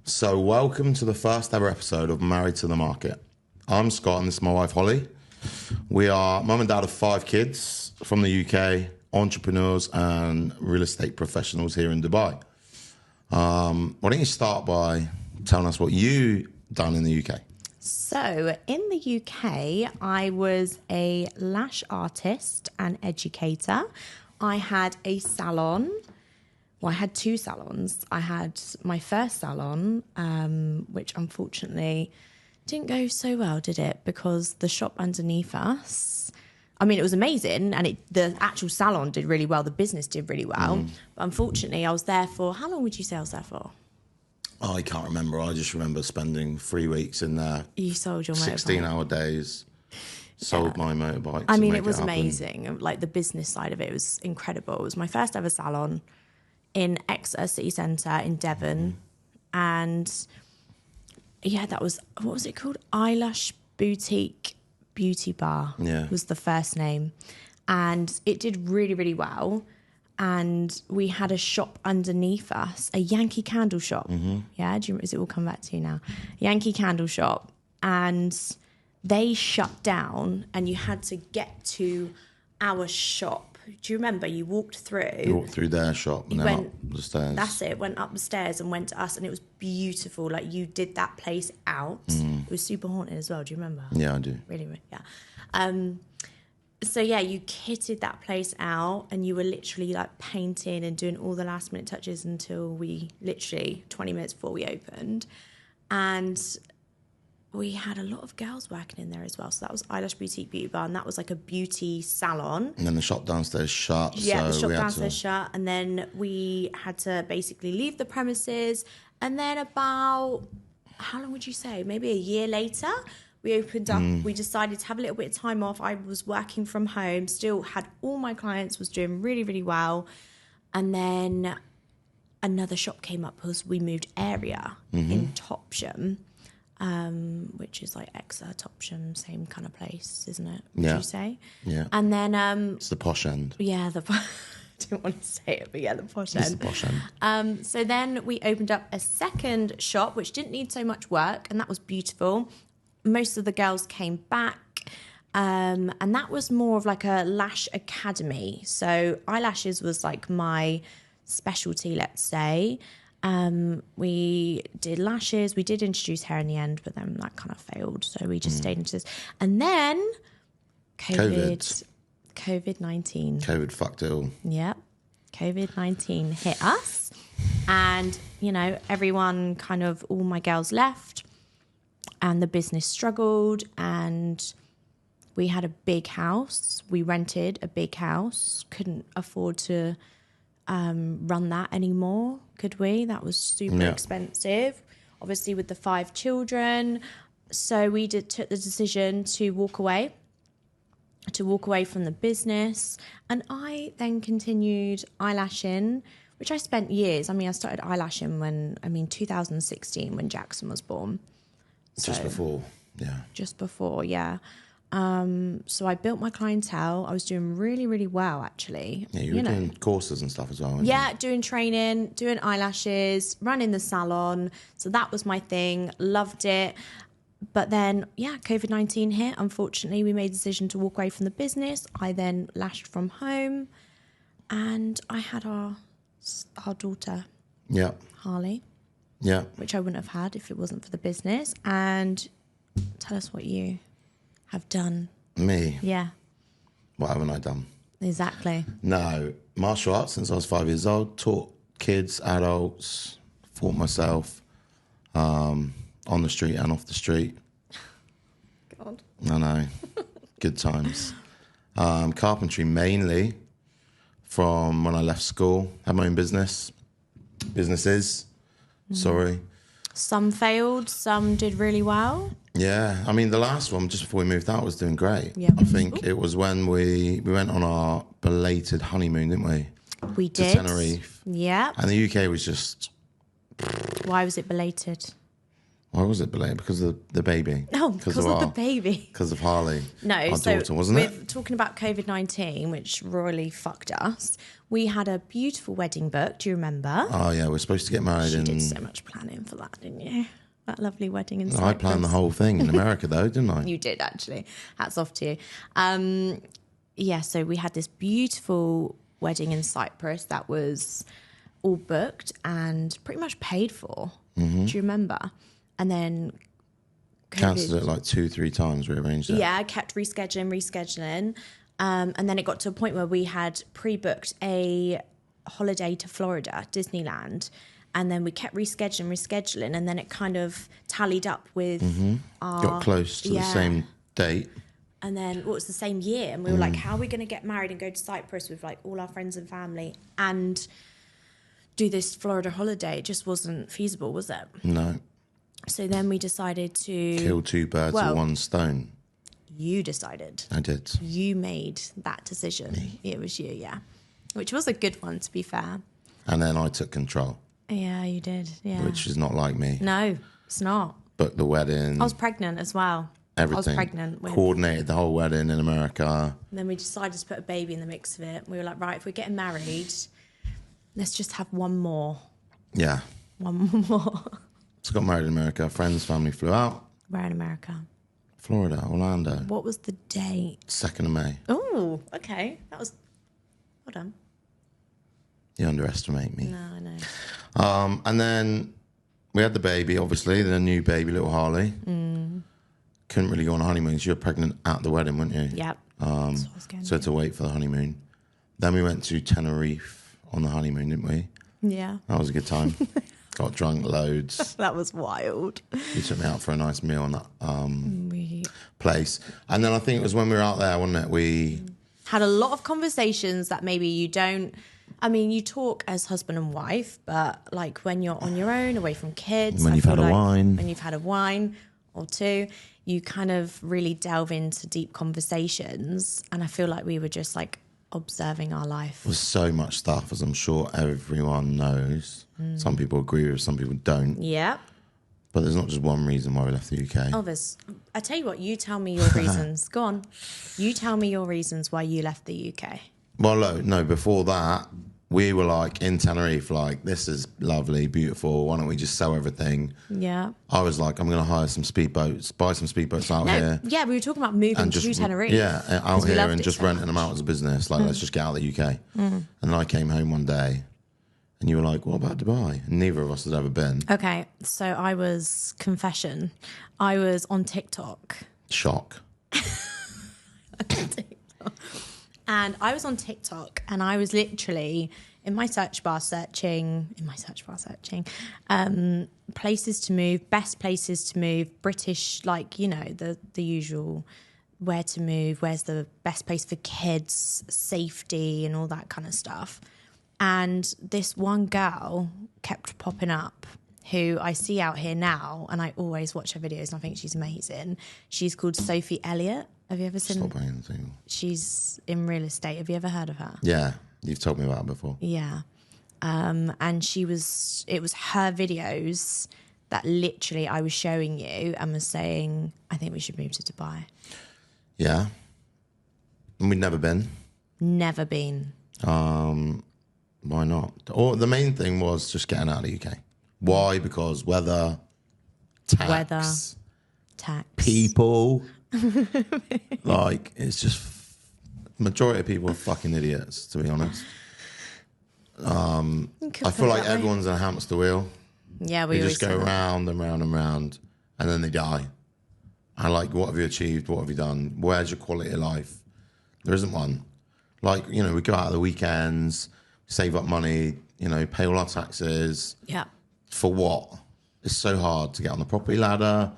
So welcome to the first ever episode of Married to the Market. I'm Scott and this is my wife Holly. We are mum and dad of 5 kids from the UK, entrepreneurs and real estate professionals here in Dubai. Why don't you start by telling us what you done in the UK? So in the UK, I was a lash artist and educator. I had a salon. Well, I had 2 salons. I had my first salon, which unfortunately didn't go so well, did it? Because the shop underneath us, I mean, it was amazing and the actual salon did really well. The business did really well. But unfortunately, I was there for, how long would you say I was there for? Oh, I can't remember. I just remember spending 3 weeks in there. You sold your motorbike. 16-hour days. Sold my motorbike. I mean, it was amazing. Like the business side of it was incredible. It was my first ever salon in Exeter City Centre in Devon. And yeah, that was, what was it called? Eyelash Boutique Beauty Bar was the first name. And it did really, really well. And we had a shop underneath us, a Yankee candle shop. Yeah, does it all come back to you now? Yankee candle shop. And they shut down and you had to get to our shop. Do you remember? You walked through. You walked through their shop and then up the stairs. That's it. Went up the stairs and went to us and it was beautiful. Like you did that place out. It was super haunted as well. Do you remember? Yeah, I do. Really, yeah. So yeah, you kitted that place out and you were literally like painting and doing all the last minute touches until we literally 20 minutes before we opened. And we had a lot of girls working in there as well. So that was Eyelash Boutique Beauty Bar and that was like a beauty salon. And then the shop downstairs shut. Yeah, the shop downstairs shut. And then we had to basically leave the premises. And then about, how long would you say? Maybe a year later, we opened up. We decided to have a little bit of time off. I was working from home, still had all my clients, was doing really, really well. And then another shop came up because we moved area in Topsham. Which is like Exeter, Topsham, same kind of place, isn't it? Would you say? Yeah. And then it's the posh end. Yeah, I didn't want to say it, but yeah, the posh end. It's the posh end. So then we opened up a second shop, which didn't need so much work, and that was beautiful. Most of the girls came back, and that was more of like a lash academy. So eyelashes was like my specialty, let's say. We did lashes, we did introduce hair in the end, but then that kind of failed. So we just stayed into this. And then COVID-19. COVID fucked it all. Yep. COVID-19 hit us. And, you know, everyone kind of, all my girls left and the business struggled and we had a big house. We rented a big house, couldn't afford to run that anymore, could we? That was super expensive, obviously with the 5 children. So we took the decision to walk away from the business. And I then continued eyelashing, which I spent years. I mean, I started eyelashing 2016 when Jackson was born. Just before, yeah. So I built my clientele. I was doing really, really well, actually. Yeah, you were doing courses and stuff as well. Yeah, doing training, doing eyelashes, running the salon. So that was my thing. Loved it. But then, COVID-19 hit. Unfortunately, we made the decision to walk away from the business. I then lashed from home. And I had our daughter, Harley. Yeah. Which I wouldn't have had if it wasn't for the business. And tell us what you have done. Me? Yeah. What haven't I done? Exactly. No, martial arts since I was 5 years old. Taught kids, adults, fought myself on the street and off the street. God. I know. Good times. Carpentry mainly from when I left school. Had my own businesses. Sorry. Some failed, some did really well. Yeah, I mean, the last one, just before we moved out, was doing great. Yeah. I think it was when we went on our belated honeymoon, didn't we? We to did. Tenerife. Yeah. And the UK was just... Why was it belated? Why was it belated? Because of the baby. Oh, because of the baby. Because of Harley. No, our so daughter, wasn't it? with talking about COVID-19, which royally fucked us, we had a beautiful wedding book. Do you remember? Oh yeah, we're supposed to get married You in. did so much planning for that, didn't you? That lovely wedding in Cyprus. I planned the whole thing in America, though, didn't I? You did, actually. Hats off to you. Yeah, so we had this beautiful wedding in Cyprus that was all booked and pretty much paid for. Mm-hmm. Do you remember? And then cancelled it like 2-3 times, rearranged it. Yeah, I kept rescheduling. And then it got to a point where we had pre-booked a holiday to Florida, Disneyland. And then we kept rescheduling. And then it kind of tallied up with our... Got close to the same date. And then it was the same year. And we were like, how are we going to get married and go to Cyprus with like all our friends and family and do this Florida holiday? It just wasn't feasible, was it? No. So then we decided to... Kill 2 birds with 1 stone. You decided. I did. You made that decision. Me. It was you, yeah. Which was a good one, to be fair. And then I took control. Yeah, you did, yeah. Which is not like me. No, it's not. Booked the wedding. I was pregnant as well. Everything. I was pregnant. Coordinated the whole wedding in America. And then we decided to put a baby in the mix of it. We were like, right, if we're getting married, let's just have one more. Yeah. One more. So got married in America. Friends, family flew out. Where in America? Florida, Orlando. What was the date? 2nd of May. Oh, okay. That was... Well done. You underestimate me. No, I know. And then we had the baby, obviously, the new baby, little Harley. Couldn't really go on a honeymoon. You were pregnant at the wedding, weren't you? Yep. So had to wait for the honeymoon. Then we went to Tenerife on the honeymoon, didn't we? Yeah. That was a good time. Got drunk loads. That was wild. You took me out for a nice meal on that place. And then I think it was when we were out there, wasn't it? We had a lot of conversations that maybe you don't... I mean, you talk as husband and wife, but like when you're on your own, away from kids... When you've had a wine. When you've had a wine or two, you kind of really delve into deep conversations. And I feel like we were just like observing our life. There's so much stuff, as I'm sure everyone knows. Some people agree with, some people don't. Yeah. But there's not just one reason why we left the UK. Oh, I tell you what, you tell me your reasons. Go on. You tell me your reasons why you left the UK. Well, no, before that, we were like in Tenerife, like, this is lovely, beautiful. Why don't we just sell everything? Yeah. I was like, I'm going to hire some speedboats, buy some speedboats out here. Yeah, we were talking about moving to Tenerife. Yeah, out here and just renting them out as a business. Like, let's just get out of the UK. And then I came home one day and you were like, what about Dubai? And neither of us had ever been. Okay, so I was on TikTok. Shock. And I was on TikTok and I was literally in my search bar searching, places to move, best places to move, British, like, you know, the usual, where to move, where's the best place for kids, safety and all that kind of stuff. And this one girl kept popping up who I see out here now, and I always watch her videos and I think she's amazing. She's called Sophie Elliott. Have you ever seen her? Stop paying anything. She's in real estate. Have you ever heard of her? Yeah, you've told me about her before. Yeah. And it was her videos that literally I was showing you and was saying, I think we should move to Dubai. Yeah. And we'd never been. Never been. Why not? Or the main thing was just getting out of the UK. Why? Because weather, tax, people. Like, it's just majority of people are fucking idiots, to be honest. I feel like everyone's in a hamster wheel. Yeah, we They just go round and round and round, and then they die. And like, what have you achieved? What have you done? Where's your quality of life? There isn't one. Like, you know, we go out on the weekends, save up money, you know, pay all our taxes. Yeah. For what? It's so hard to get on the property ladder.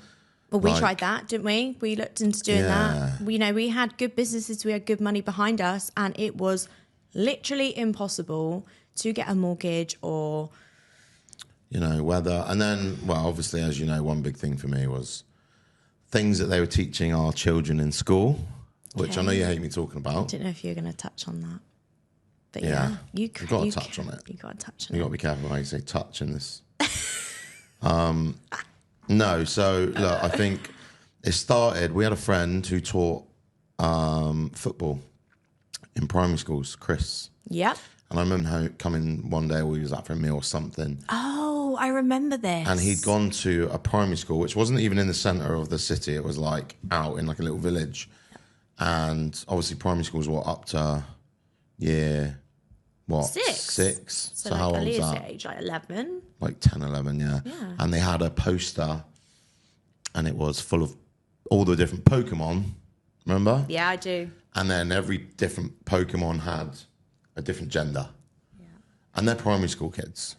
Well, we tried that, didn't we? We looked into doing that. We had good businesses, we had good money behind us, and it was literally impossible to get a mortgage or... You know, whether... And then, well, obviously, as you know, one big thing for me was things that they were teaching our children in school, which I know you hate me talking about. I didn't know if you were going to touch on that. But yeah. You've got to touch on it. You got to touch on it. You got to be careful how you say touch in this. No, so look, I think it started. We had a friend who taught football in primary schools, Chris. Yep. And I remember how coming one day, we was out for a meal or something, Oh, I remember this. and he'd gone to a primary school, which wasn't even in the centre of the city. It was like out in like a little village, and obviously primary schools were up to year what six. So So like how old was Aaliyah's that? age, like 11. Like 10, 11, yeah. And they had a poster, and it was full of all the different Pokemon. Remember? Yeah, I do. And then every different Pokemon had a different gender. Yeah. And they're primary school kids.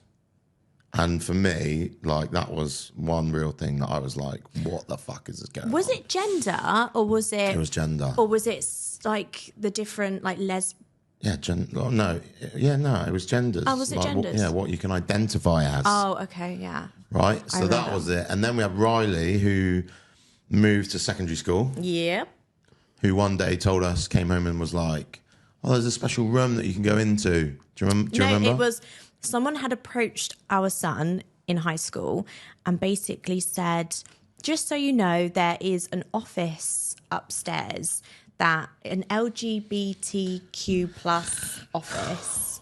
And for me, like, that was one real thing that I was like, what the fuck is this going on? Was it gender or was it? It was gender. Or was it like the different, like Yeah, no, it was genders. Oh, was it like, genders? What you can identify as. Oh, okay, yeah. Right? So that was it. And then we had Riley, who moved to secondary school, Yep. who one day told us, came home and was like, oh, there's a special room that you can go into. Do you remember? It was someone had approached our son in high school and basically said, just so you know, there is an office upstairs, that an LGBTQ plus office.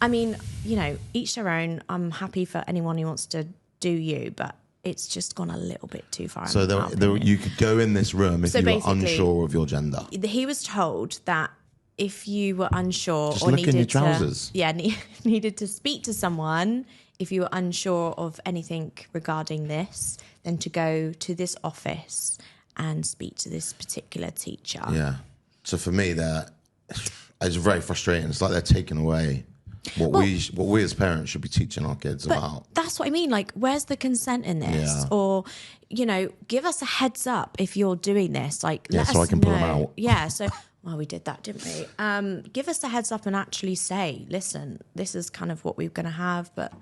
I mean, you know, each their own. I'm happy for anyone who wants to do you, but it's just gone a little bit too far. So you could go in this room if you were unsure of your gender. He was told that if you were unsure Just or look in needed your trousers. needed to speak to someone, if you were unsure of anything regarding this, then to go to this office and speak to this particular teacher. Yeah. So for me, it's very frustrating. It's like they're taking away what we as parents should be teaching our kids about. That's what I mean. Like, where's the consent in this? Yeah. Or, you know, give us a heads up if you're doing this. Like, let us so I can pull them know. out. Yeah. So, well, we did that, didn't we? Give us a heads up and actually say, listen, this is kind of what we're going to have. But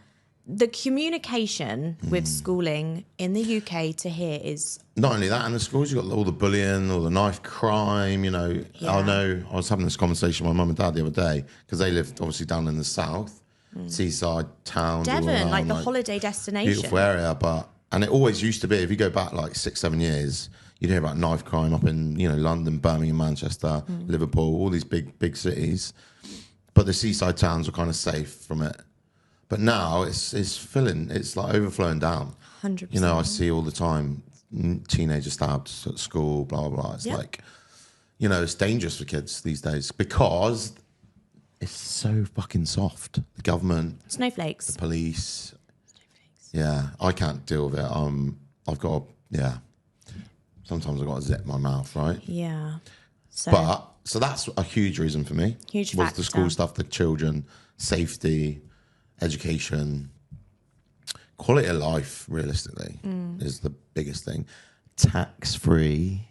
the communication with schooling in the UK to here is... Not only that, in the schools, you've got all the bullying, all the knife crime, you know. Yeah. I know I was having this conversation with my mum and dad the other day, because they lived obviously down in the south, seaside towns. Devon, like the holiday destination. Beautiful area, and it always used to be, if you go back like 6-7 years, you'd hear about knife crime up in, you know, London, Birmingham, Manchester, Liverpool, all these big cities. But the seaside towns were kind of safe from it. But now it's filling, it's like overflowing down. 100%. You know, I see all the time teenagers stabbed at school, blah, blah, blah. It's like, you know, it's dangerous for kids these days because it's so fucking soft. The government, Snowflakes. the police. Yeah, I can't deal with it. Sometimes I've got to zip my mouth, right? Yeah. So that's a huge reason for me. Huge was factor. the school stuff, the children, safety, education, quality of life, realistically, is the biggest thing. Tax-free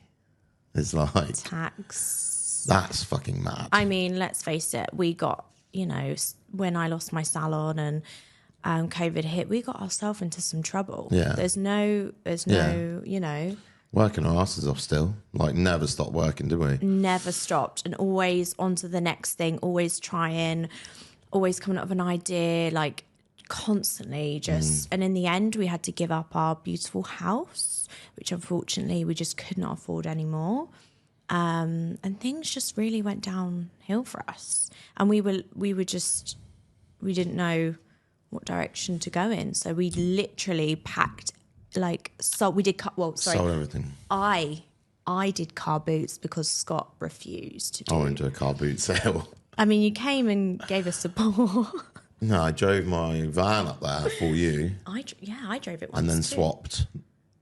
is like... Tax. That's fucking mad. I mean, let's face it, we got, you know, when I lost my salon and COVID hit, we got ourselves into some trouble. Yeah. There's no, you know... Working our asses off still. Like, never stopped working, did we? Never stopped, and always on to the next thing, always trying, always coming up with an idea, like constantly just... And in the end, we had to give up our beautiful house, which unfortunately we just could not afford anymore. And things just really went downhill for us. And we didn't know what direction to go in. So we literally packed, sold everything. I did car boots because Scott refused to do. I went to a car boot sale. I mean, you came and gave us support. No, I drove my van up there for you. I drove it once and then too. swapped.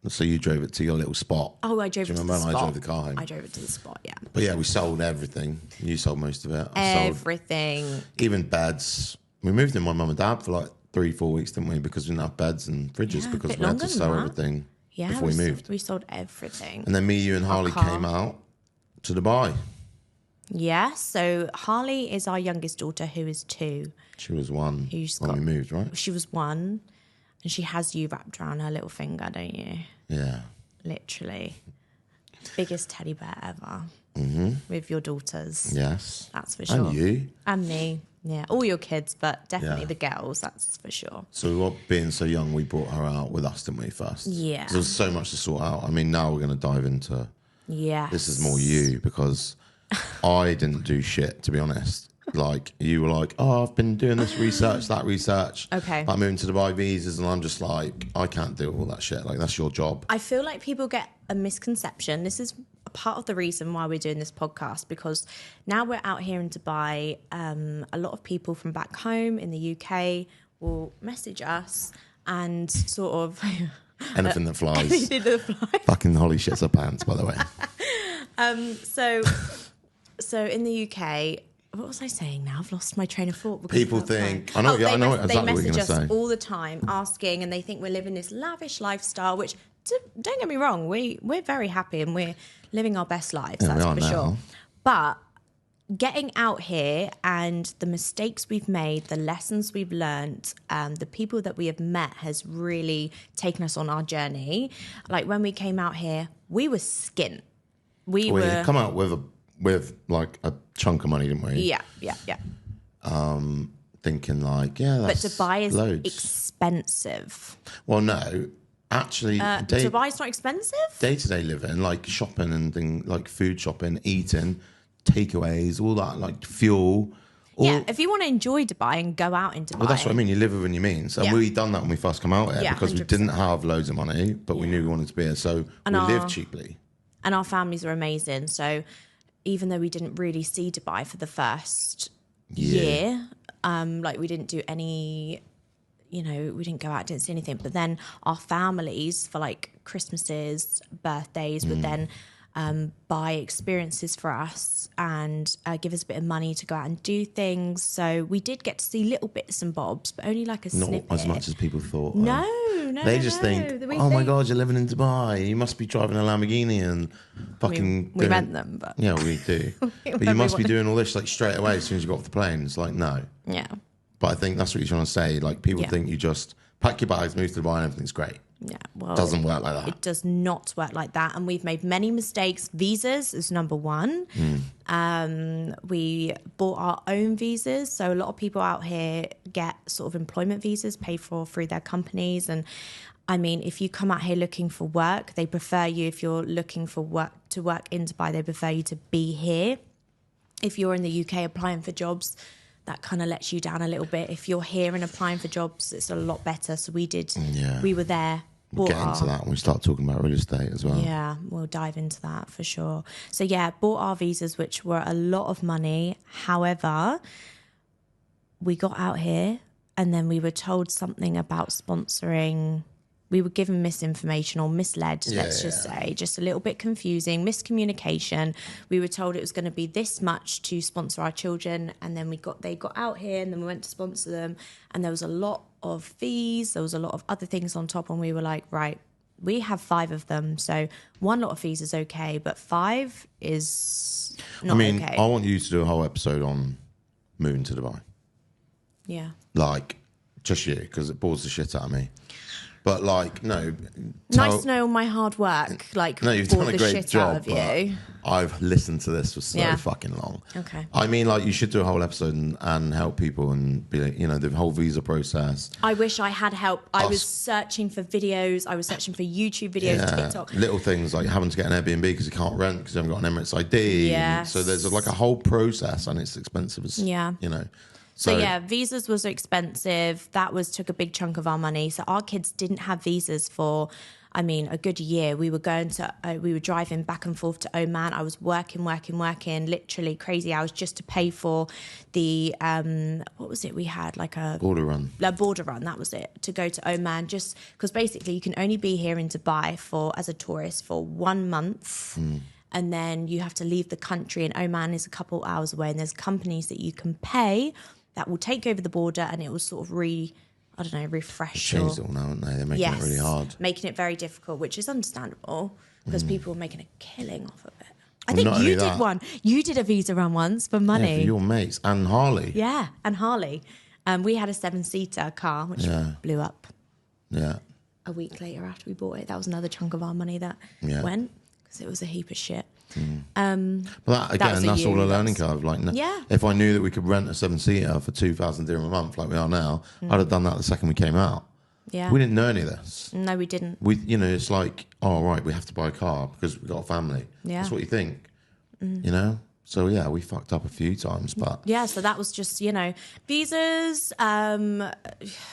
So you drove it to your little spot. Oh, I drove it to the spot. I drove the car home. I drove it to the spot, yeah. But yeah, we sold everything. You sold most of it. Everything. Even beds. We moved in with my mum and dad for like 3-4 weeks, didn't we? Because we didn't have beds and fridges Yeah, because bit we had longer to than sell that. everything Yeah, before we moved. We sold everything. And then me, you and Harley car. came out to Dubai. Yeah, so Harley is our youngest daughter, who is 2. She was 1 when we moved, right? She was 1, and she has you wrapped around her little finger, don't you? Yeah. Literally. Biggest teddy bear ever. With your daughters. Yes. That's for sure. And you. And me. Yeah, all your kids, but definitely Yeah. the girls, that's for sure. So being so young, we brought her out with us, didn't we, first? Yeah. 'Cause there was so much to sort out. I mean, now we're going to dive into... Yeah. This is more you, because I didn't do shit, to be honest. Like, you were like, oh, I've been doing this research, that research. Okay. Like, moving to Dubai visas, and I'm just like, I can't do all that shit. Like, that's your job. I feel like people get a misconception. This is a part of the reason why we're doing this podcast, because now we're out here in Dubai. A lot of people from back home in the UK will message us and sort of... Anything that flies. Anything that flies. Fucking Holly shits her pants, by the way. So in the UK... What was I saying now? I've lost my train of thought. People think... I know exactly what you're They going to message say. us all the time asking, and they think we're living this lavish lifestyle, which, don't get me wrong, we're very happy and we're living our best lives, Yeah, that's we are for now. sure. But getting out here and the mistakes we've made, the lessons we've learned, the people that we have met has really taken us on our journey. Like when we came out here, we were skint. We We were... come out with like a chunk of money, didn't we? Yeah. Thinking like, But that's Dubai is loads. expensive. Well, no. Actually, Dubai's not expensive? day-to-day living, like shopping and things, like food shopping, eating, takeaways, all that, like fuel. Yeah, if you want to enjoy Dubai and go out in Dubai. Well, that's what I mean. You live within your means. And Yeah. we done that when we first come out here, Yeah, because we 100%. didn't have loads of money, but we knew we wanted to be here. So we lived cheaply. And our families are amazing. So even though we didn't really see Dubai for the first year, like we didn't do any, we didn't go out, didn't see anything. But then our families for like Christmases, birthdays would then buy experiences for us and give us a bit of money to go out and do things. So we did get to see little bits and bobs, but only like a Not snippet. as much as people thought. No. They just think, oh my God, you're living in Dubai. You must be driving a Lamborghini and fucking... We meant them, but... Yeah, we do. But you must be doing all this like straight away as soon as you got off the plane. It's like, no. Yeah. But I think that's what you're trying to say. Like, people think you just pack your bags, move to Dubai, and everything's great. Yeah, well, Doesn't work like that. It does not work like that, and we've made many mistakes. Visas is number one. We bought our own visas, so a lot of people out here get sort of employment visas paid for through their companies. And I mean, if you come out here looking for work, they prefer you. If you're looking for work to work in Dubai, they prefer you to be here. If you're in the UK applying for jobs, that kind of lets you down a little bit. If you're here and applying for jobs, it's a lot better. So we did. Yeah. We were there. We'll get into that when we start talking about real estate as well. Yeah, we'll dive into that for sure. So yeah, bought our visas, which were a lot of money. However, we got out here and then we were told something about sponsoring. We were given misinformation or misled, let's just say, just a little bit confusing, miscommunication. We were told it was going to be this much to sponsor our children, and then they got out here, and then we went to sponsor them, and there was a lot of fees, there was a lot of other things on top, and we were like, right, we have 5 of them, so one lot of fees is okay, but 5 is not okay. I want you to do a whole episode on moving to Dubai. Yeah. Like, just you, because it bores the shit out of me. But like, no. Nice to know all my hard work. Like, no, you've bore done a the great shit job. out of you. I've listened to this for so fucking long. Okay. I mean, like, you should do a whole episode and help people and be like, the whole visa process. I wish I had help. I was searching for videos. I was searching for YouTube videos, TikTok. Little things like having to get an Airbnb because you can't rent because you haven't got an Emirates ID. Yes. So there's like a whole process, and it's expensive as So yeah, visas was expensive. That took a big chunk of our money. So our kids didn't have visas for, a good year. We were driving back and forth to Oman. I was working, literally crazy hours just to pay for the, what was it we had? Like a border run. A border run, that was it, to go to Oman. Just because basically you can only be here in Dubai as a tourist for 1 month. And then you have to leave the country, and Oman is a couple hours away, and there's companies that you can pay that will take over the border, and it will sort of refresh. Changed it all now, haven't they? They're making it really hard. Making it very difficult, which is understandable because people are making a killing off of it. I think you did one. You did a visa run once for money. Yeah, for your mates and Harley. Yeah, and Harley. We had a 7-seater car, which blew up. Yeah. A week later after we bought it, that was another chunk of our money that went because it was a heap of shit. But that, again, was a that's all a you, learning that's- curve. Like, Yeah. if I knew that we could rent a 7-seater for 2,000 dirham a month, like we are now, I'd have done that the second we came out. Yeah. We didn't know any of this. No, we didn't. It's like, oh, right, we have to buy a car because we've got a family. Yeah. That's what you think, you know? So, yeah, we fucked up a few times, but... Yeah, so that was just, visas,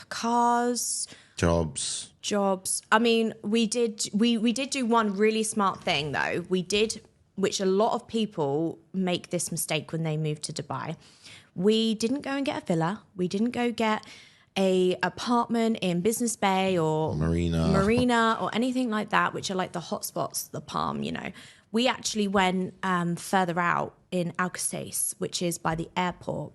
cars, Jobs. I mean, we did do one really smart thing though. We did, which a lot of people make this mistake when they move to Dubai. We didn't go and get a villa. We didn't go get a apartment in Business Bay or Marina or anything like that, which are like the hotspots, the Palm, We actually went further out in Al Qusais, which is by the airport.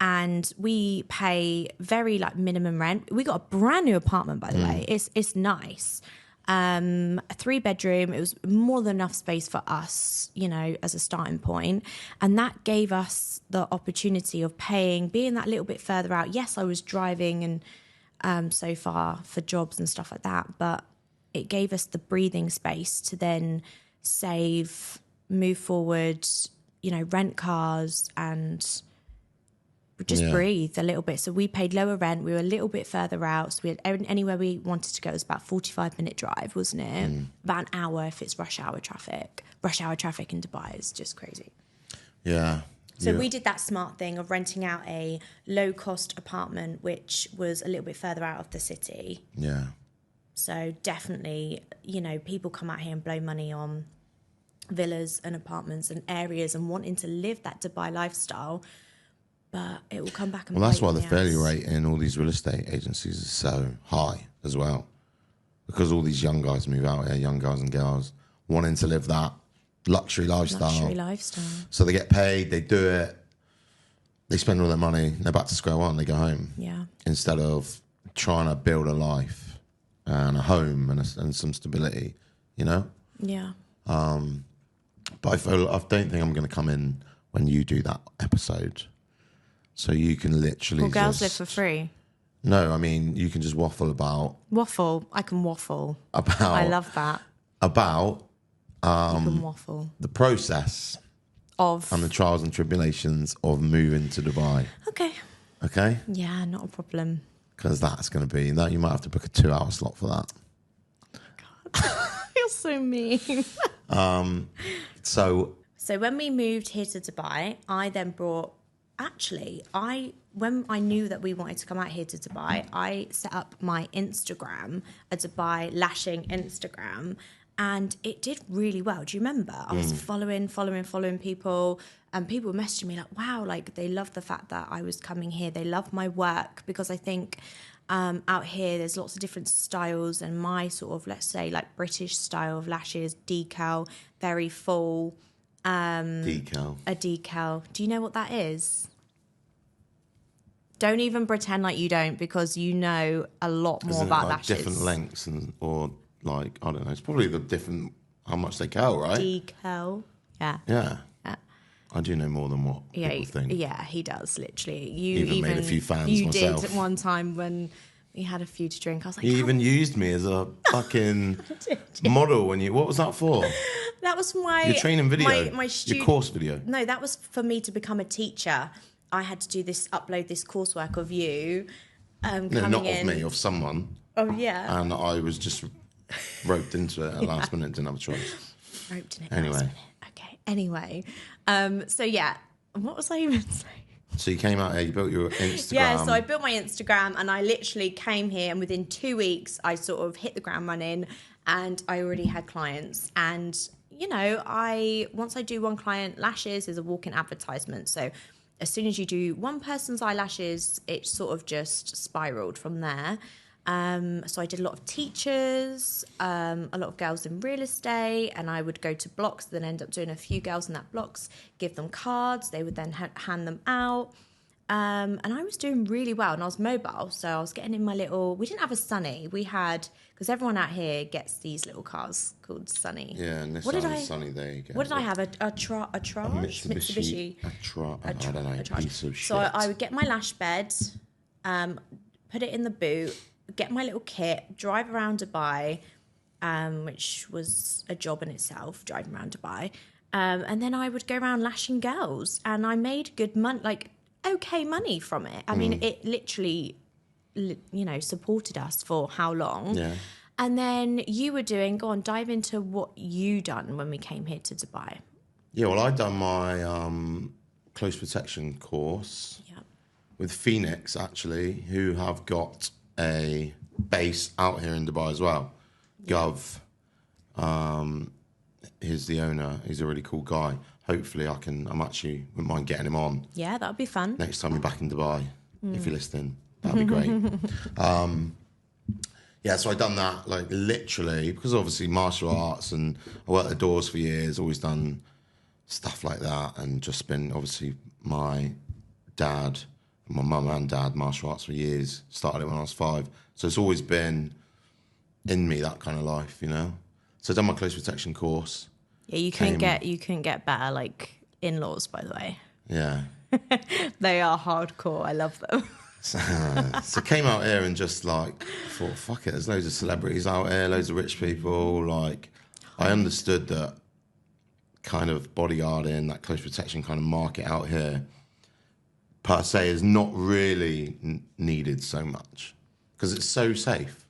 And we pay very like minimum rent. We got a brand new apartment, by the way. It's nice. A 3-bedroom. It was more than enough space for us, as a starting point. And that gave us the opportunity of being that little bit further out. Yes, I was driving and so far for jobs and stuff like that, but it gave us the breathing space to then save, move forward, rent cars and just breathe a little bit. So we paid lower rent. We were a little bit further out. So we had anywhere we wanted to go. It was about 45-minute drive, wasn't it? About an hour if it's rush hour traffic. Rush hour traffic in Dubai is just crazy. Yeah. So we did that smart thing of renting out a low-cost apartment, which was a little bit further out of the city. Yeah. So definitely, people come out here and blow money on villas and apartments and areas and wanting to live that Dubai lifestyle. But it will come back and Well, that's bite why in the ass. failure rate in all these real estate agencies is so high as well. Because all these young guys move out here, young guys and girls, wanting to live that luxury lifestyle. So they get paid, they do it, they spend all their money, they're back to square one, they go home. Yeah. Instead of trying to build a life and a home and some stability, Yeah. But I don't think I'm going to come in when you do that episode. So you can literally Girls live for free. No, I mean, you can just waffle about... Waffle. I can waffle. About... I love that. About... You can waffle. The process... Of... And the trials and tribulations of moving to Dubai. Okay. Okay? Yeah, not a problem. Because that's going to be... You might have to book a 2-hour slot for that. God. You're so mean. So when we moved here to Dubai, I then brought... Actually, when I knew that we wanted to come out here to Dubai, I set up my Instagram, a Dubai lashing Instagram, and it did really well. Do you remember? I was following people, and people were messaging me like, wow, like they love the fact that I was coming here. They love my work because I think out here there's lots of different styles, and my sort of, let's say, like British style of lashes, decal, very full. decal. A decal. Do you know what that is? Don't even pretend like you don't, because you know a lot more Isn't about it like lashes. different lengths or like, I don't know. It's probably the different, how much they go, right? Decal. Yeah. Yeah. I do know more than what people think. Yeah, he does, literally. You Even made a few fans you myself. did one time when we had a few to drink. I was like, You even used me as a fucking model when you... What was that for? that was my... Your training video? Your course video? No, that was for me to become a teacher. I had to do this, upload this coursework of you coming No, not in. of me, of someone. Oh, yeah. And I was just roped into it at last minute, didn't have a choice. Roped in it Anyway. last minute. Okay, anyway. So, yeah. What was I even saying? So you came out here, you built your Instagram. Yeah, so I built my Instagram and I literally came here, and within 2 weeks I sort of hit the ground running, and I already had clients. And, once I do one client, lashes is a walk-in advertisement. So as soon as you do one person's eyelashes, it sort of just spiraled from there. So I did a lot of teachers, a lot of girls in real estate, and I would go to blocks, then end up doing a few girls in that blocks, give them cards, they would then hand them out. And I was doing really well, and I was mobile, so I was getting in my little... We didn't have a Sunny. We had... Because everyone out here gets these little cars called Sunny. Yeah, Nissan What did I- Sunny, there you go. What did I have? A Mitsubishi? I don't know, piece of shit. So I would get my lash bed, put it in the boot, get my little kit, drive around Dubai, which was a job in itself, driving around Dubai. And then I would go around lashing girls, and I made good money, like okay money from it. I mean, it literally, supported us for how long? Yeah. And then you were doing, go on, dive into what you done when we came here to Dubai. Yeah, well, I'd done my close protection course with Phoenix, actually, who have got a base out here in Dubai as well. Gov, he's the owner. He's a really cool guy. Hopefully, wouldn't mind getting him on. Yeah, that would be fun. Next time you're back in Dubai, if you're listening, that'd be great. Yeah, so I've done that, like, literally, because obviously martial arts, and I worked at doors for years, always done stuff like that, and just been, obviously, my mum and dad, martial arts for years, started it when I was 5. So it's always been in me, that kind of life, So I've done my close protection course. Yeah, you couldn't get better, like, in-laws, by the way. Yeah. They are hardcore. I love them. So came out here and just like thought, fuck it, there's loads of celebrities out here, loads of rich people. Like, I understood that kind of bodyguarding, that close protection kind of market out here per se is not really needed so much because it's so safe,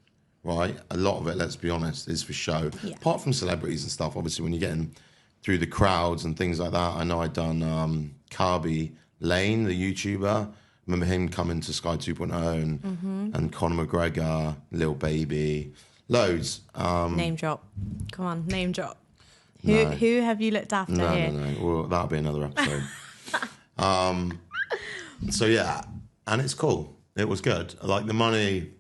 right? A lot of it, let's be honest, is for show. Yeah. Apart from celebrities and stuff, obviously when you're getting through the crowds and things like that. I know I'd done Carby Lane, the YouTuber. Remember him coming to Sky 2.0 and Conor McGregor, Lil Baby, loads. Name drop. Come on, name drop. Who have you looked after here? No. Well, that'll be another episode. So yeah, and it's cool. It was good. Like, the money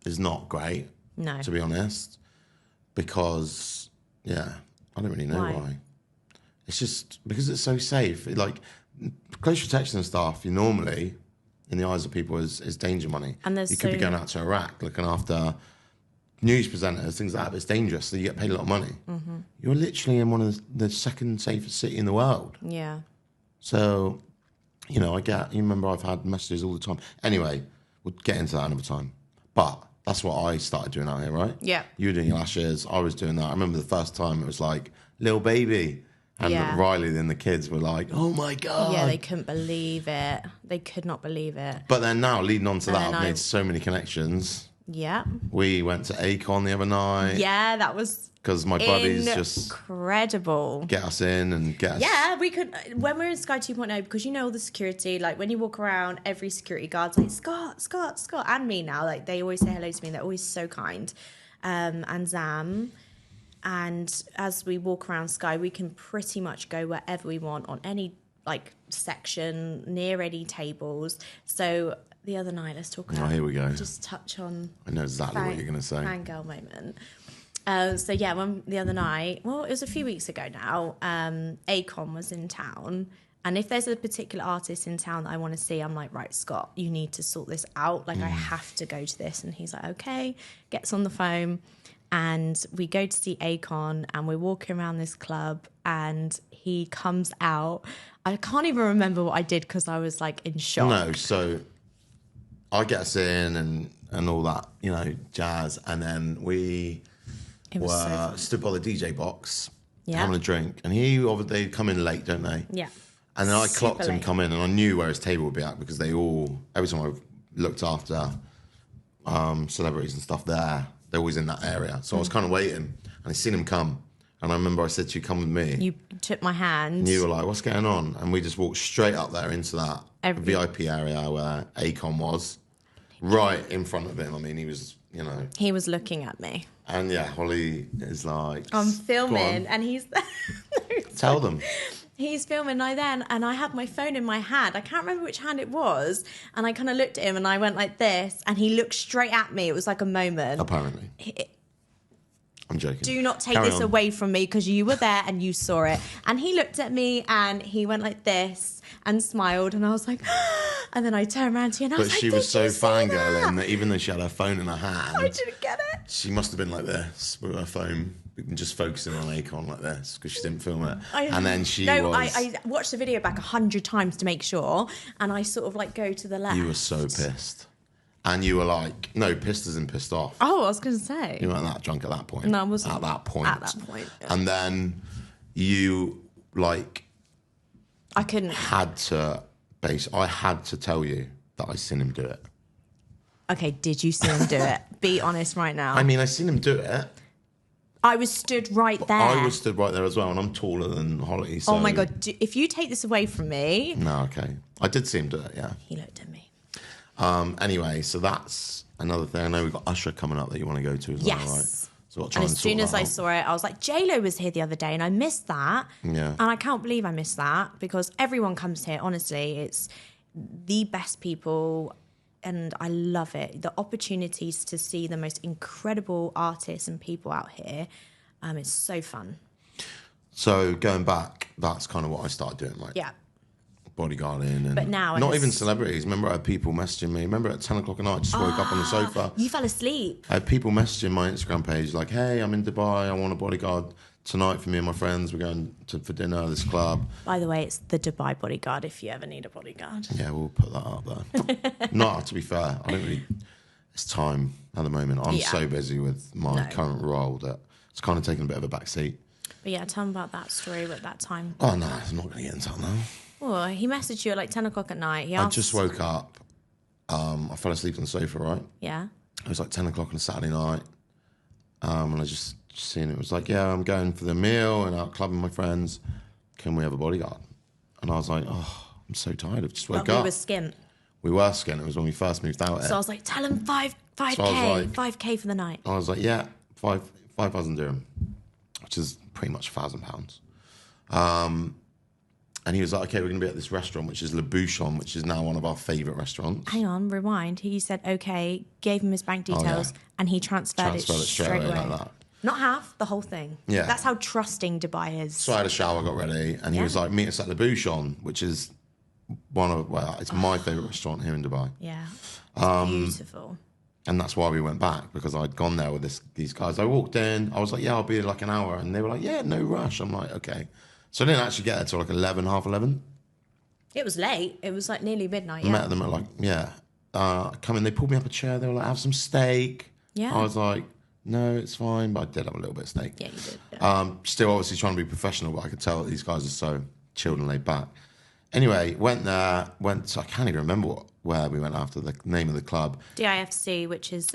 is not great, No. to be honest, because I don't really know why. It's just because it's so safe. Like, close protection and stuff, you normally, in the eyes of people, is danger money. And you could be going out to Iraq looking after news presenters, things like that, but it's dangerous, so you get paid a lot of money. You're literally in one of the second safest city in the world. Yeah. So, you remember I've had messages all the time. Anyway, we'll get into that another time. But that's what I started doing out here, right? Yeah. You were doing your lashes, I was doing that. I remember the first time it was like, Lil Baby. And Riley and the kids were like, oh my God. Yeah, they couldn't believe it. They could not believe it. But then now, leading on to that, I've made so many connections. Yeah. We went to Acon the other night. Yeah, that was because my buddies just incredible. Get us in and get us. Yeah, we could, when we're in Sky 2.0, because all the security, like when you walk around, every security guard's like, Scott, and me now. Like, they always say hello to me. They're always so kind. And Zam. And as we walk around Sky, we can pretty much go wherever we want on any like section, near any tables. So the other night, let's talk about. Oh, here we go. Just touch on. I know exactly what you're going to say. Fangirl moment. So yeah, when the other night, well, it was a few weeks ago now. Acon was in town, and if there's a particular artist in town that I want to see, I'm like, right, Scott, you need to sort this out. Like, I have to go to this. And he's like, okay. Gets on the phone. And we go to see Acon, and we're walking around this club, and he comes out. I can't even remember what I did because I was like in shock. No, so I get us in and all that, jazz. And then we were stood by the DJ box having a drink. And they come in late, don't they? Yeah. And then I clocked him come in, and I knew where his table would be at because every time I looked after celebrities and stuff there, they're always in that area. So I was kind of waiting, and I seen him come. And I remember I said to you, come with me. You took my hand. And you were like, what's going on? And we just walked straight up there into that VIP area where Acon was, right in front of him. I mean, he was, He was looking at me. And yeah, Holly is like... I'm filming, and he's... Tell them. He's filming and I had my phone in my hand. I can't remember which hand it was. And I kind of looked at him and I went like this, and he looked straight at me. It was like a moment. Apparently. I'm joking. Do not take this away from me because you were there and you saw it. And he looked at me and he went like this and smiled, and I was like, and then I turned around to you and I was like, but she was so fangirling that even though she had her phone in her hand, I didn't get it. She must have been like this with her phone, just focusing on Acon like this because she didn't film it. And then I watched the video back 100 times to make sure, and I sort of like go to the left. You were so pissed. And you were like, no, pissed as in pissed off. Oh, I was going to say. You weren't that drunk at that point. No, I wasn't. At that point. Yeah. And then you like I couldn't. I had to tell you that I seen him do it. Okay, did you see him do it? Be honest right now. I mean, I seen him do it. I was stood right there. I was stood right there as well, and I'm taller than Holly. So. Oh my God. If you take this away from me. No, okay. I did see him do it, yeah. He looked at me. Anyway, so that's another thing. I know we've got Usher coming up that you want to go to as well, right? So I'll try and as soon as I saw it, I was like, J-Lo was here the other day and I missed that. Yeah. And I can't believe I missed that because everyone comes here. Honestly, it's the best people and I love it. The opportunities to see the most incredible artists and people out here, it's so fun. So going back, that's kind of what I started doing, like bodyguarding and but now not even celebrities. Remember I had people messaging me. Remember at 10 o'clock at night, I just woke up on the sofa. You fell asleep. I had people messaging my Instagram page like, hey, I'm in Dubai. I want a bodyguard tonight for me and my friends. We're going for dinner at this club. By the way, it's the Dubai bodyguard if you ever need a bodyguard. Yeah, we'll put that up there. No, to be fair, I don't really... It's time at the moment. I'm so busy with my current role that it's kind of taking a bit of a back seat. But yeah, tell me about that story at that time. Oh, no, I'm not going to get into that now. Well, he messaged you at like 10 o'clock at night. I just woke up. I fell asleep on the sofa, right? Yeah. It was like 10 o'clock on a Saturday night. And I just seen it. It was like, yeah, I'm going for the meal and out clubbing with my friends. Can we have a bodyguard? And I was like, oh, I'm so tired. I've just woke up. We were skint. We were skint. It was when we first moved out here. So I was like, tell him 5K, So I was like, 5K for the night. I was like, yeah, 5,000 dirham, which is pretty much £1,000. And he was like, okay, we're going to be at this restaurant, which is Le Bouchon, which is now one of our favourite restaurants. Hang on, rewind. He said, okay, gave him his bank details, and he transferred it straight away. Like that. Not half, the whole thing. Yeah. That's how trusting Dubai is. So I had a shower, got ready, and he was like, meet us at Le Bouchon, which is it's my favourite restaurant here in Dubai. Yeah. It's beautiful. And that's why we went back, because I'd gone there with these guys. I walked in, I was like, yeah, I'll be in like an hour. And they were like, yeah, no rush. I'm like, okay. So I didn't actually get there till like 11, half 11. It was late. It was like nearly midnight. I met them at come in, they pulled me up a chair. They were like, have some steak. Yeah. I was like, no, it's fine. But I did have a little bit of steak. Yeah, you did. Yeah. Still obviously trying to be professional, but I could tell that these guys are so chilled and laid back. Anyway, went there, I can't even remember where we went after, the name of the club. DIFC, which is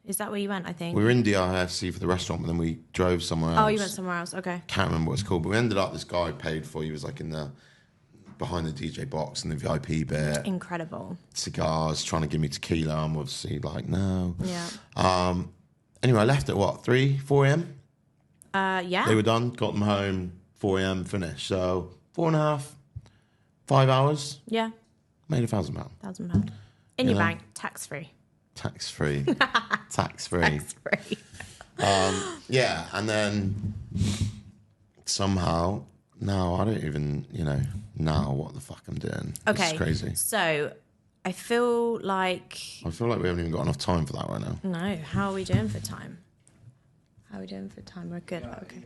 is that where you went, I think? We were in DIFC for the restaurant, but then we drove somewhere else. Oh, you went somewhere else, okay. Can't remember what it's called, but we ended up, this guy paid for, he was like behind the DJ box in the VIP bit. Incredible. Cigars, trying to give me tequila. I'm obviously like, no. Yeah. Anyway, I left at 4 a.m.? Yeah. They were done, got them home, 4 a.m., finished. So 4.5, 5 hours. Yeah. Made £1,000. £1,000. In your bank, tax-free. Tax-free. Tax-free. Tax-free. Yeah, and then somehow, now I don't even, now what the fuck I'm doing. Okay. It's crazy. So I feel like we haven't even got enough time for that right now. No. How are we doing for time? We're good. Okay.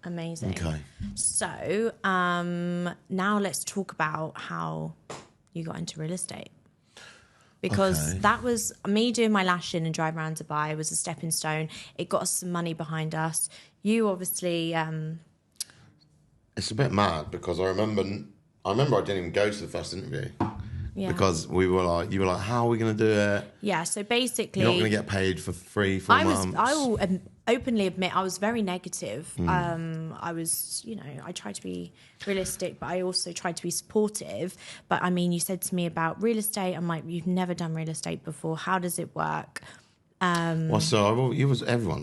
Amazing. Okay. So now let's talk about how you got into real estate. Because that was me doing my lashing and driving around Dubai was a stepping stone. It got us some money behind us. You obviously... It's a bit mad because I remember I didn't even go to the first interview. Yeah. Because you were like, how are we going to do it? Yeah, so basically... You're not going to get paid for 3-4 months. I will openly admit I was very negative. I was, I tried to be realistic, but I also tried to be supportive. But I mean, you said to me about real estate. I'm like, you've never done real estate before. How does it work? Everyone's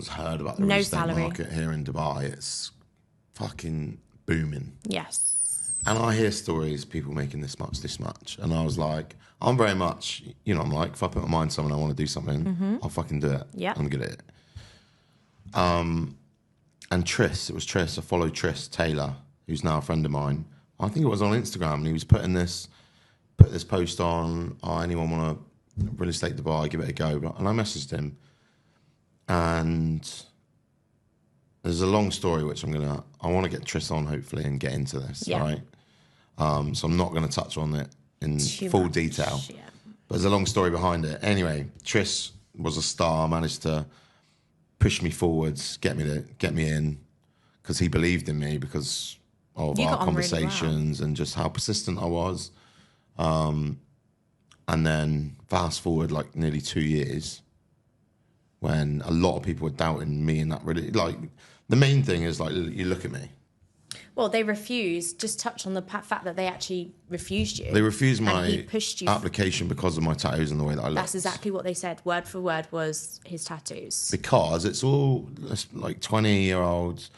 heard about the real estate salary. market here in Dubai. It's fucking booming. Yes. And I hear stories, people making this much. And I was like, I'm very much, I'm like, if I put my mind to something, I want to do something, I'll fucking do it. Yeah. I'm good at it. And Tris, it was Tris. I followed Tris Taylor, who's now a friend of mine. I think it was on Instagram, and he was put this post on, anyone want to real estate Dubai, give it a go. And I messaged him. And there's a long story, which I want to get Tris on, hopefully, and get into this, right? So I'm not going to touch on it in full detail. Yeah. But there's a long story behind it. Anyway, Tris was a star, managed to push me forwards, get me in. because he believed in me because of You our got on really well. conversations and just how persistent I was. And then fast forward like nearly 2 years, when a lot of people were doubting me, and that really, like, the main thing is like, you look at me. Well, they refused. Just touch on the fact that they actually refused you. They refused And my he pushed you. application because of my tattoos and the way that I look. That's exactly what they said. Word for word was his tattoos. Because it's all like 20-year-olds,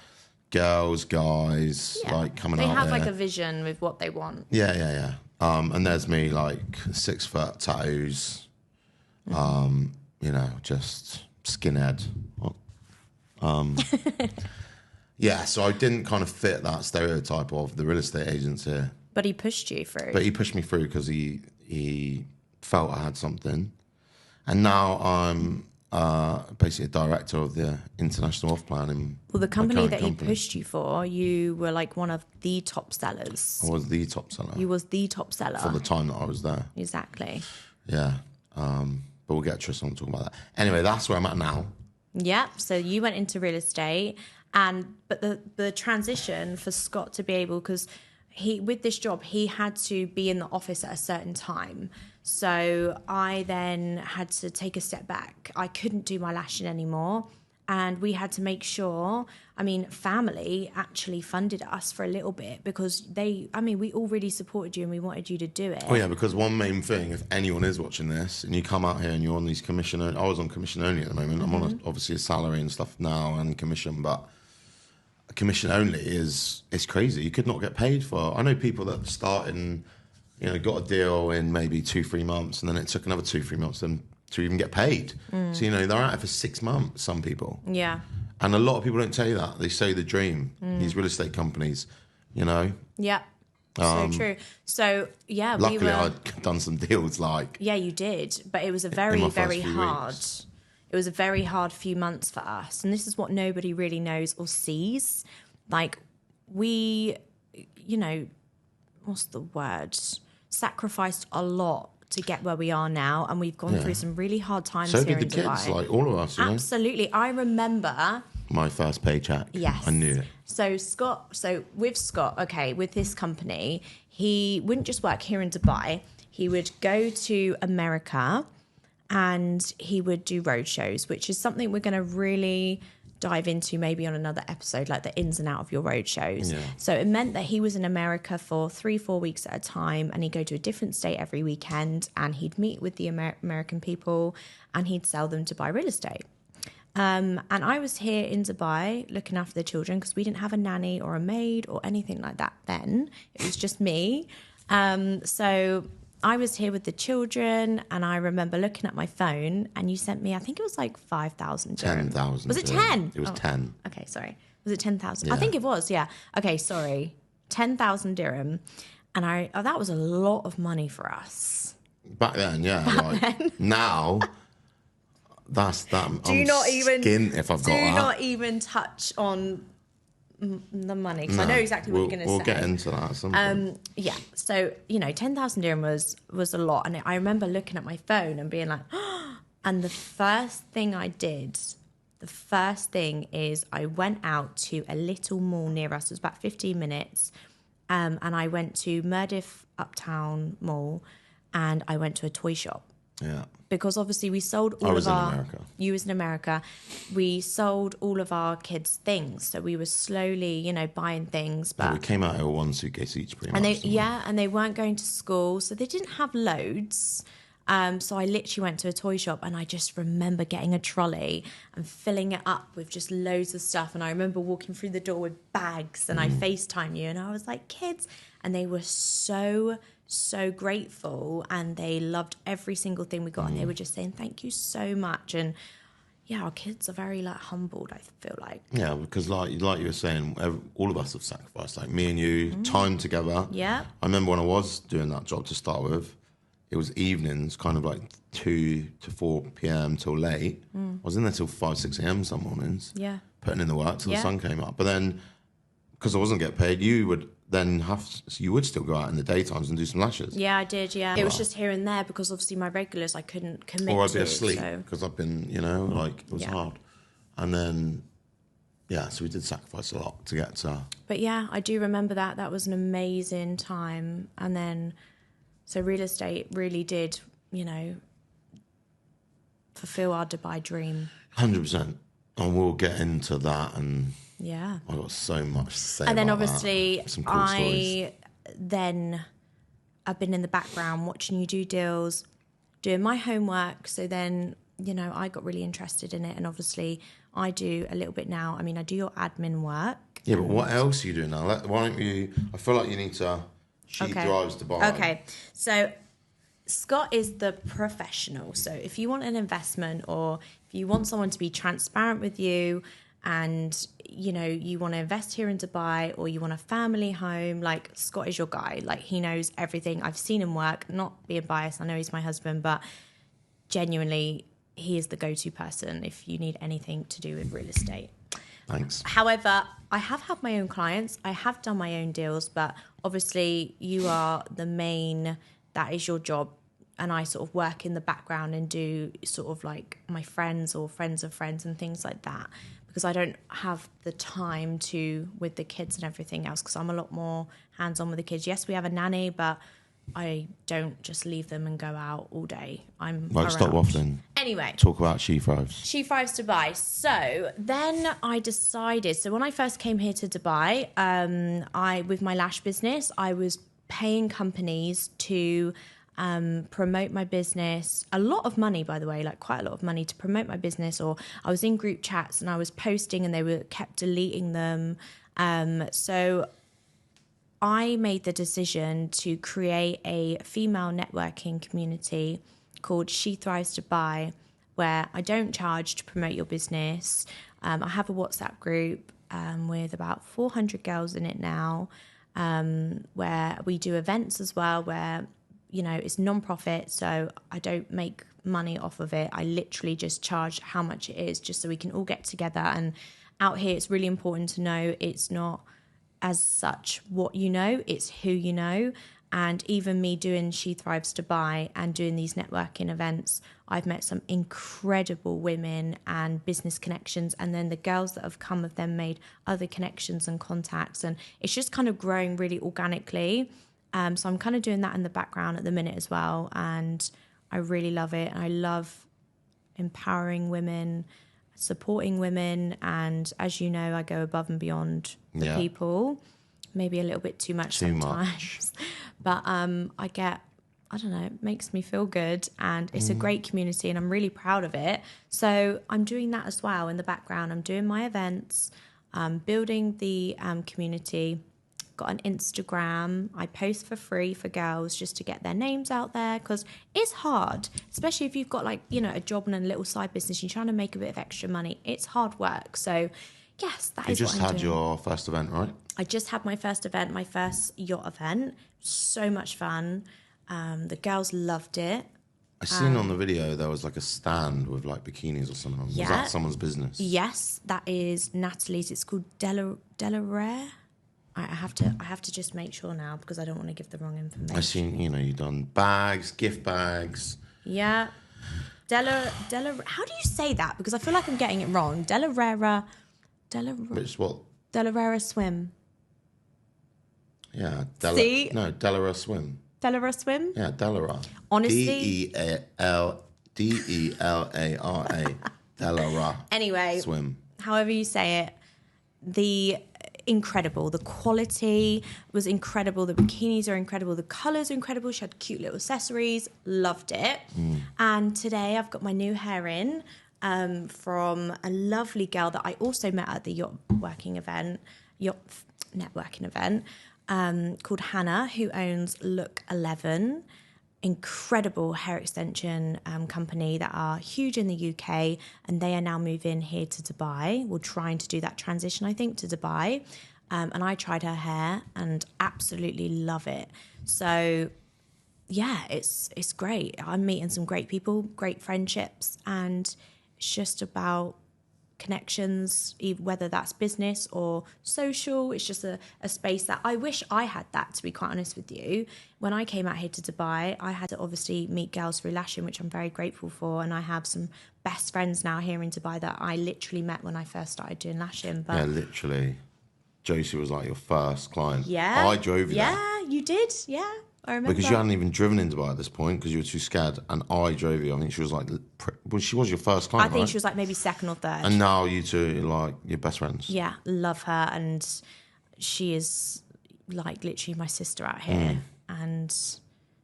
girls, guys, like coming They out have there. like a vision with what they want. Yeah. And there's me, like 6 foot tattoos, you know, just skinhead. Yeah, so I didn't kind of fit that stereotype of the real estate agents here. But he pushed you through. But he pushed me through because he felt I had something. And now I'm basically a director of the International Off Plan in Well, the company my current that company. he pushed you for, you were like one of the top sellers. I was the top seller You was the top seller. for the time that I was there. Exactly. Yeah. But we'll get Tristan to talk about that. Anyway, that's where I'm at now. Yep. So you went into real estate, but the transition for Scott to be able, because he, with this job, he had to be in the office at a certain time. So I then had to take a step back. I couldn't do my lashing anymore. And we had to make sure, family actually funded us for a little bit because we all really supported you and we wanted you to do it. Oh, yeah, because one main thing, if anyone is watching this and you come out here and you're on these commission, I was on commission only at the moment. I'm on obviously a salary and stuff now and commission, but commission only is crazy. You could not get paid for. I know people that started and, you know, got a deal in maybe 2-3 months and then it took another 2-3 months to even get paid. So, you know, they're out for 6 months, some people. Yeah. And a lot of people don't tell you that. They say the dream, these real estate companies, you know. Yeah. So true. So, yeah, Luckily, I'd done some deals like... Yeah, you did. But it was a very, my first very few hard... weeks. It was a very hard few months for us. And this is what nobody really knows or sees. Like, we, you know, what's the word? Sacrificed a lot to get where we are now, and we've gone through some really hard times So here did the in Dubai. kids, like all of us, you know. Absolutely. I remember... My first paycheck. Yes. I knew it. So with Scott, okay, with this company, he wouldn't just work here in Dubai. He would go to America and he would do road shows, which is something we're going to really dive into maybe on another episode, like the ins and out of your road shows. Yeah. So it meant that he was in America for 3-4 weeks at a time, and he'd go to a different state every weekend, and he'd meet with the American people and he'd sell them Dubai real estate. And I was here in Dubai looking after the children because we didn't have a nanny or a maid or anything like that then. It was just me. So I was here with the children, and I remember looking at my phone, and you sent me, I think it was like 5,000 dirham. 10,000. Was it 10? It was 10. Okay, sorry. Was it 10,000? Yeah. I think it was, yeah. Okay, sorry. 10,000 dirham. And that was a lot of money for us. Back then, yeah. Now, that's that. Do not even skint if I've got that. Do not even touch on the money, because I know exactly what you're going to say. We'll get into that at some point. Yeah, so, 10,000 dirham was a lot. And I remember looking at my phone and being like, and the first thing is I went out to a little mall near us. It was about 15 minutes. And I went to Mirdif Uptown Mall, and I went to a toy shop. Yeah. Because obviously we sold all was of in our... America. You was in America. We sold all of our kids' things. So we were slowly, buying things. But We came out here with one suitcase each, pretty much. and they weren't going to school. So they didn't have loads. So I literally went to a toy shop, and I just remember getting a trolley and filling it up with just loads of stuff. And I remember walking through the door with bags, and I FaceTime you, and I was like, kids. And they were so grateful, and they loved every single thing we got. And they were just saying, thank you so much. And yeah, our kids are very humbled, I feel like. Yeah, because like you were saying, all of us have sacrificed, like me and you, time together. Yeah. I remember when I was doing that job to start with, it was evenings, kind of like 2 to 4 p.m. till late. I was in there till 5, 6 a.m. some mornings. Yeah. Putting in the work till the sun came up. But then, because I wasn't getting paid, you would still go out in the daytimes and do some lashes. Yeah, I did, yeah. It was just here and there because obviously my regulars I couldn't commit to. Or I'd be asleep so. because I've been, it was hard. And then So we did sacrifice a lot to get to. But yeah, I do remember that. That was an amazing time. And then, so real estate really did, fulfill our Dubai dream. 100%. And we'll get into that. And yeah, I've got so much to say. And then about obviously, that. Some cool stories. I've been in the background watching you do deals, doing my homework. So then, I got really interested in it. And obviously, I do a little bit now. I mean, I do your admin work. Yeah, but what else are you doing now? Why don't you? I feel like you need to. She drives to buy. Okay, so Scott is the professional. So if you want an investment, or if you want someone to be transparent with you, and you want to invest here in Dubai, or you want a family home, like, Scott is your guy. Like, he knows everything. I've seen him work. Not being biased, I know he's my husband, but genuinely, he is the go-to person if you need anything to do with real estate. Thanks. However, I have had my own clients. I have done my own deals, but obviously you are the main, that is your job. And I sort of work in the background and do sort of like my friends or friends of friends and things like that, because I don't have the time to with the kids and everything else, because I'm a lot more hands-on with the kids. Yes, we have a nanny, but I don't just leave them and go out all day. I'm right, around. Stop waffling. Anyway. Talk about She Thrives. She Thrives Dubai. So then I decided, so when I first came here to Dubai, with my lash business, I was paying companies to promote my business. A lot of money, by the way, like quite a lot of money to promote my business. Or I was in group chats and I was posting and they were kept deleting them. So I made the decision to create a female networking community called She Thrives Dubai, where I don't charge to promote your business. I have a WhatsApp group with about 400 girls in it now, where we do events as well, where, it's non-profit, so I don't make money off of it. I literally just charge how much it is, just so we can all get together. And out here, it's really important to know it's not as such what you know, it's who you know. And even me doing She Thrives Dubai and doing these networking events, I've met some incredible women and business connections. And then the girls that have come have then made other connections and contacts. And it's just kind of growing really organically. So I'm kind of doing that in the background at the minute as well. And I really love it. I love empowering women, supporting women. And as you know, I go above and beyond for people. Maybe a little bit too much sometimes. But I don't know, it makes me feel good, and it's a great community and I'm really proud of it. So I'm doing that as well in the background. I'm doing my events, building the community, got an Instagram. I post for free for girls just to get their names out there, because it's hard, especially if you've got like, a job and a little side business, you're trying to make a bit of extra money. It's hard work. So yes, that is what I'm doing. You just had your first event, right? I just had my first event, my first yacht event. So much fun. The girls loved it. I seen on the video there was like a stand with like bikinis or something. Was that someone's business? Yes, that is Natalie's. It's called Delarare. I have to just make sure now, because I don't want to give the wrong information. I seen, you've done bags, gift bags. Yeah. Della. How do you say that? Because I feel like I'm getting it wrong. Delarare. Which what? Delarare Swim. Yeah. Delarare Swim. Delarare Swim? Yeah, Delarare. Honestly. Delarare. Delarare. Anyway. Swim. However you say it. The quality was incredible. The bikinis are incredible. The colours are incredible. She had cute little accessories. Loved it. And today I've got my new hair in from a lovely girl that I also met at the yacht networking event called Hannah, who owns Look 11. Incredible hair extension company that are huge in the UK, and they are now moving here to Dubai. We're trying to do that transition, I think, to Dubai. And I tried her hair and absolutely love it. So yeah, it's great. I'm meeting some great people, great friendships, and it's just about connections, whether that's business or social. It's just a space that I wish I had that, to be quite honest with you. When I came out here to Dubai, I had to obviously meet girls through lashing, which I'm very grateful for. And I have some best friends now here in Dubai that I literally met when I first started doing lashing. But Yeah, literally. Josie was like your first client. yeah, I drove you there. Yeah, you did. Yeah, I remember. Because you hadn't even driven in Dubai at this point because you were too scared. And I drove you. I think she was like, well, she was your first client, I think right? she was like maybe second or third. And now you two are like your best friends. Yeah, love her. And she is like literally my sister out here. And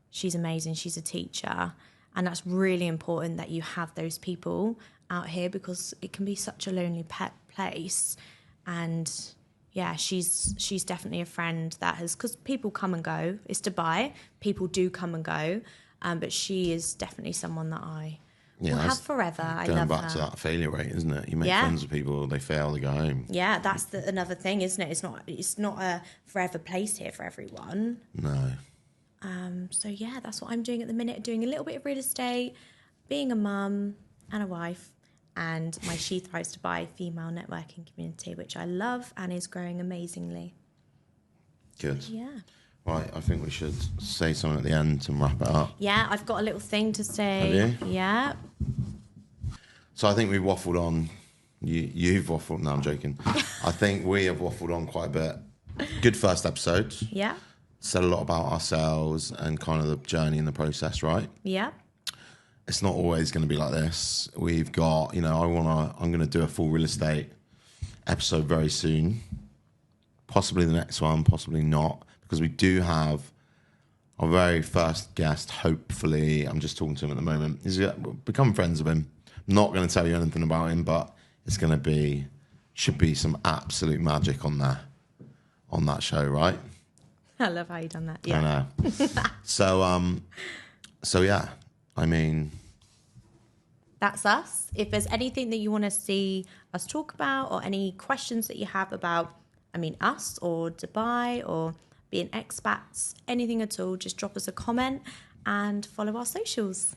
she's amazing. She's a teacher. And that's really important that you have those people out here because it can be such a lonely place. And yeah, she's definitely a friend that has, because people come and go. It's Dubai. People do come and go. But she is definitely someone that I will have forever. I love her. Going back to that failure rate, isn't it? You make friends with people, they fail, they go home. Yeah, that's another thing, isn't it? It's not a forever place here for everyone. No. So yeah, that's what I'm doing at the minute. Doing a little bit of real estate, being a mum and a wife. And my She Thrives Dubai female networking community, which I love and is growing amazingly. Good. Yeah. Right, I think we should say something at the end to wrap it up. Yeah, I've got a little thing to say. Have you? Yeah. So I think we've waffled on. You've waffled. No, I'm joking. I think we have waffled on quite a bit. Good first episode. Yeah. Said a lot about ourselves and kind of the journey and the process, right? Yeah. It's not always going to be like this. We've got, I'm going to do a full real estate episode very soon. Possibly the next one, possibly not, because we do have our very first guest. Hopefully, I'm just talking to him at the moment. He's become friends with him. I'm not going to tell you anything about him, but it's going to should be some absolute magic on that show, right? I love how you done that. Yeah. I know. So yeah. I mean, that's us. If there's anything that you want to see us talk about or any questions that you have about, us or Dubai or being expats, anything at all, just drop us a comment and follow our socials.